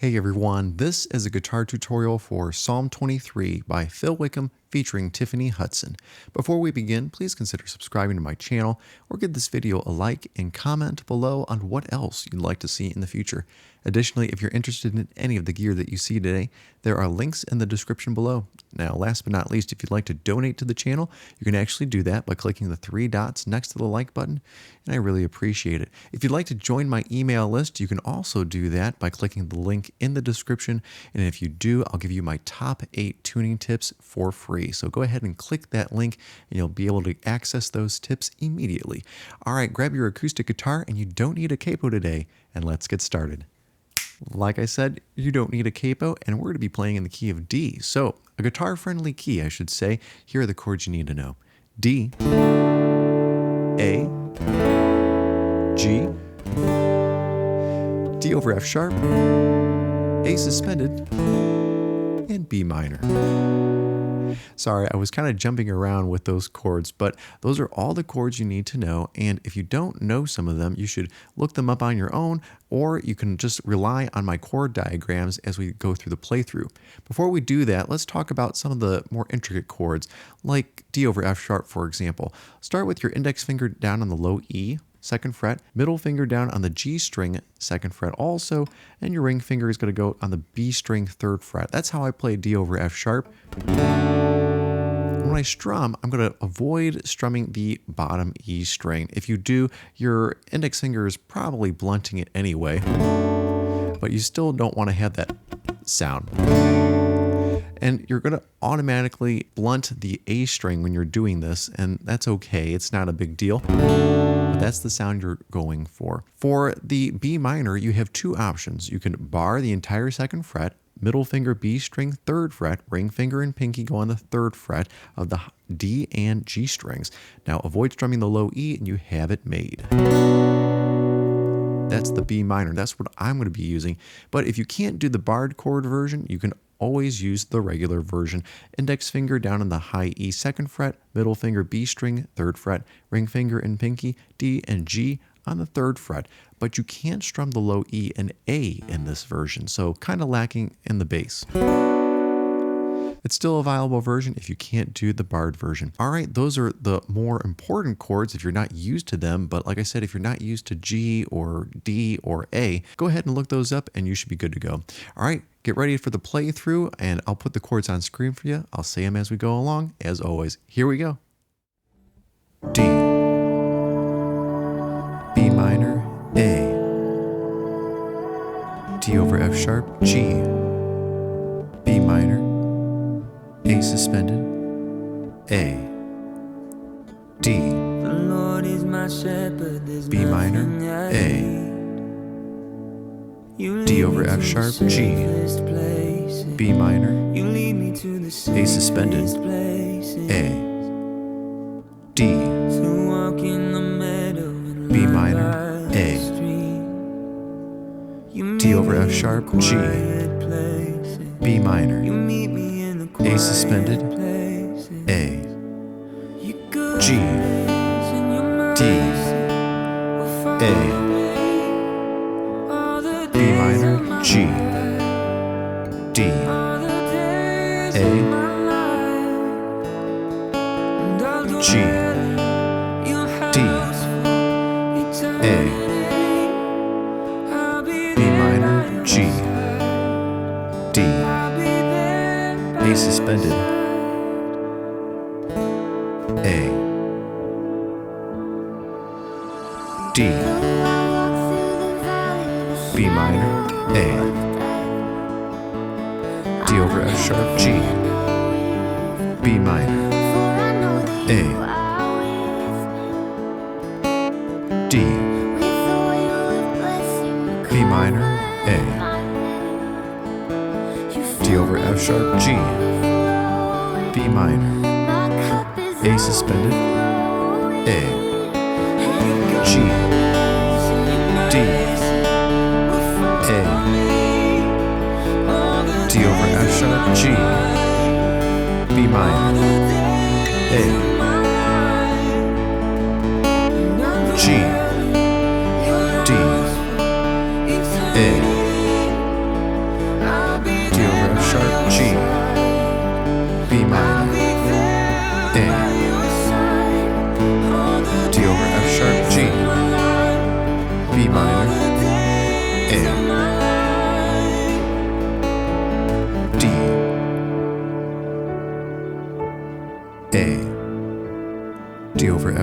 Hey everyone, this is a guitar tutorial for Psalm 23 by Phil Wickham featuring Tiffany Hudson. Before we begin, please consider subscribing to my channel or give this video a like and comment below on what else you'd like to see in the future. Additionally, if you're interested in any of the gear that you see today, there are links in the description below. Now, last but not least, if you'd like to donate to the channel, you can actually do that by clicking the three dots next to the like button, and I really appreciate it. If you'd like to join my email list, you can also do that by clicking the link in the description, and if you do, I'll give you my top 8 tuning tips for free. So go ahead and click that link, and you'll be able to access those tips immediately. All right, grab your acoustic guitar, and you don't need a capo today, and let's get started. Like I said, you don't need a capo, and we're going to be playing in the key of D. So, a guitar-friendly key, I should say. Here are the chords you need to know. D, A, G, D over F sharp, A suspended, and B minor. Sorry, I was kind of jumping around with those chords, but those are all the chords you need to know, and if you don't know some of them, you should look them up on your own, or you can just rely on my chord diagrams as we go through the playthrough. Before we do that, let's talk about some of the more intricate chords, like D over F sharp, for example. Start with your index finger down on the low E, 2nd fret, middle finger down on the G string, 2nd fret also, and your ring finger is going to go on the B string, 3rd fret. That's how I play D over F sharp. When I strum, I'm going to avoid strumming the bottom E string. If you do, your index finger is probably blunting it anyway, but you still don't want to have that sound. And you're going to automatically blunt the A string when you're doing this, and that's okay. It's not a big deal, but that's the sound you're going for. For the B minor, you have two options. You can bar the entire 2nd fret, middle finger B string, 3rd fret, ring finger and pinky go on the 3rd fret of the D and G strings. Now avoid strumming the low E and you have it made. That's the B minor. That's what I'm going to be using. But if you can't do the barred chord version, you can always use the regular version. Index finger down on the high E 2nd fret, middle finger B string, 3rd fret, ring finger and pinky, D and G on the 3rd fret. But you can't strum the low E and A in this version, so kind of lacking in the bass. It's still a viable version if you can't do the barred version. All right, those are the more important chords if you're not used to them, but like I said, if you're not used to G or D or A, go ahead and look those up and you should be good to go. All right, get ready for the playthrough and I'll put the chords on screen for you. I'll say them as we go along, as always. Here we go. D, B minor, A, D over F sharp, G, B minor, A suspended, A, D, the Lord is my shepherd, B minor, A, D over F sharp, G, B minor, A suspended, A, D, B minor, A, D over F sharp, G, B minor, A suspended, A, G, D, A, B minor, G, D, A, G, D, A, B minor, G, D, A suspended, A, D, B minor, A, D over F sharp, G, B minor, A, D, B minor, A, D over F sharp, G, B minor, A suspended, A, G, D, A, D over F sharp, G, B minor, A, G, D, A,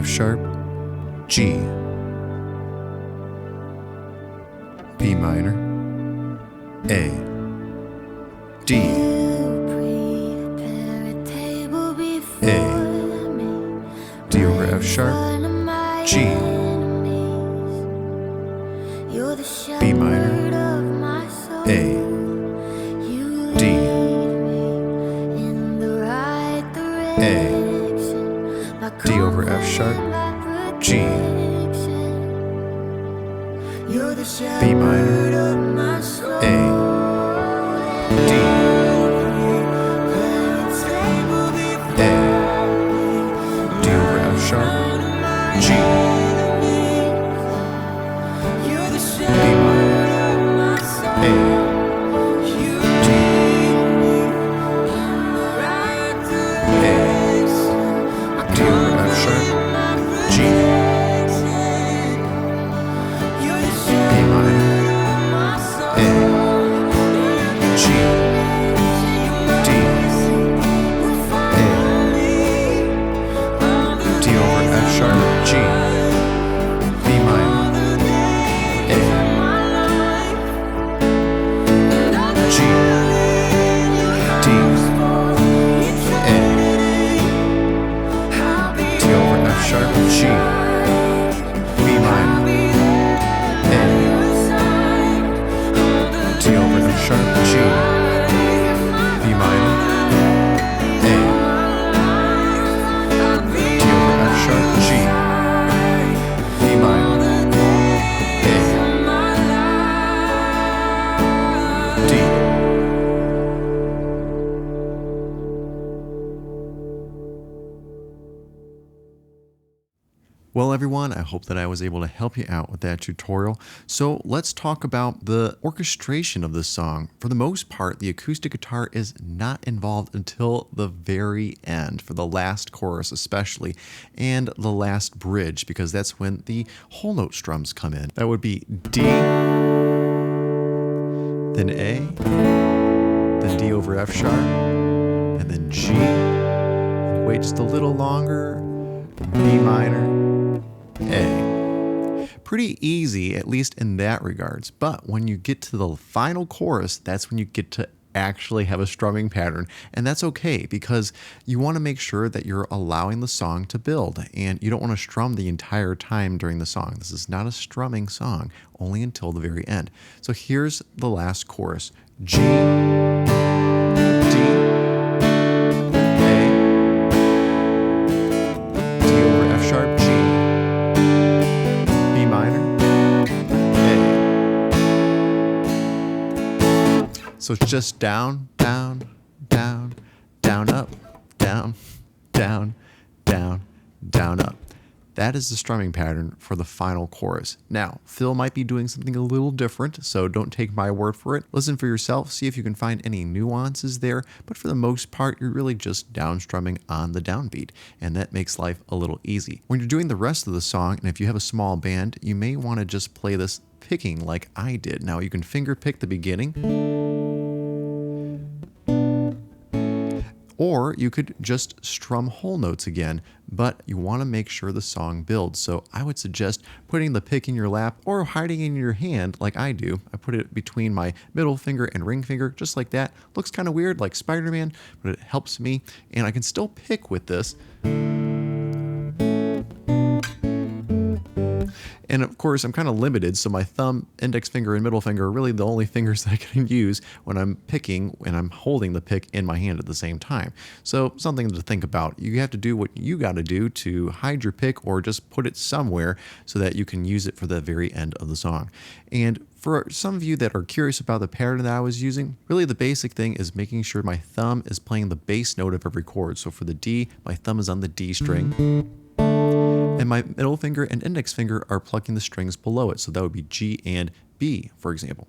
F sharp, G, B minor, A, D, A, D over F sharp, G, B minor, A, D, A, D over F sharp, G, B minor, A, D, A, D over F sharp, G, B minor, A, Well, everyone, I hope that I was able to help you out with that tutorial. So let's talk about the orchestration of this song. For the most part, the acoustic guitar is not involved until the very end, for the last chorus especially, and the last bridge, because that's when the whole note strums come in. That would be D, then A, then D over F sharp, and then G. Wait just a little longer, B minor, A. Pretty easy, at least in that regards. But when you get to the final chorus, that's when you get to actually have a strumming pattern. And that's okay, because you want to make sure that you're allowing the song to build, and you don't want to strum the entire time during the song. This is not a strumming song, only until the very end. So here's the last chorus. G, D, sharp, G, B minor, A. So it's just down, down, down, down, up, down, down, down, down, up. That is the strumming pattern for the final chorus. Now, Phil might be doing something a little different, so don't take my word for it. Listen for yourself, see if you can find any nuances there, but for the most part, you're really just down strumming on the downbeat, and that makes life a little easy. When you're doing the rest of the song, and if you have a small band, you may want to just play this picking like I did. Now, you can finger pick the beginning, or you could just strum whole notes again, but you want to make sure the song builds. So I would suggest putting the pick in your lap or hiding it in your hand like I do. I put it between my middle finger and ring finger, just like that. Looks kind of weird, like Spider-Man, but it helps me, and I can still pick with this. And of course, I'm kind of limited, so my thumb, index finger, and middle finger are really the only fingers that I can use when I'm picking and I'm holding the pick in my hand at the same time. So something to think about. You have to do what you got to do to hide your pick or just put it somewhere so that you can use it for the very end of the song. And for some of you that are curious about the pattern that I was using, really the basic thing is making sure my thumb is playing the bass note of every chord. So for the D, my thumb is on the D string, and my middle finger and index finger are plucking the strings below it. So that would be G and B, for example.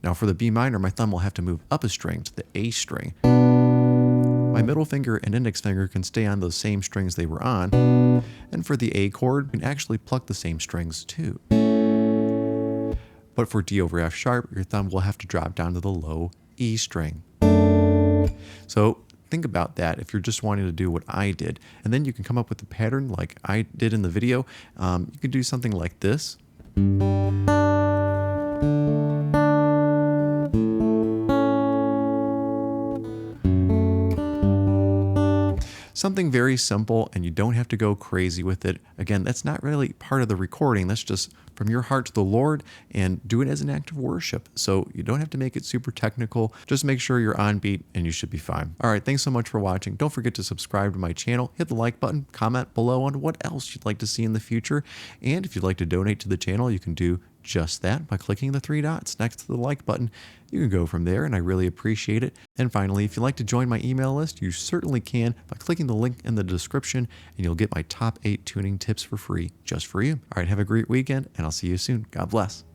Now for the B minor, my thumb will have to move up a string to the A string. My middle finger and index finger can stay on those same strings they were on. And for the A chord, you can actually pluck the same strings too. But for D over F sharp, your thumb will have to drop down to the low E string. So think about that if you're just wanting to do what I did. And then you can come up with a pattern like I did in the video. You could do something like this. Something very simple, and you don't have to go crazy with it. Again, that's not really part of the recording. That's just from your heart to the Lord, and do it as an act of worship. So you don't have to make it super technical. Just make sure you're on beat and you should be fine. All right, thanks so much for watching. Don't forget to subscribe to my channel, hit the like button, comment below on what else you'd like to see in the future. And if you'd like to donate to the channel, you can do just that by clicking the 3 dots next to the like button. You can go from there, and I really appreciate it. And finally, if you'd like to join my email list, you certainly can by clicking the link in the description, and you'll get my top 8 tuning tips for free, just for you. All right, have a great weekend, and I'll see you soon. God bless.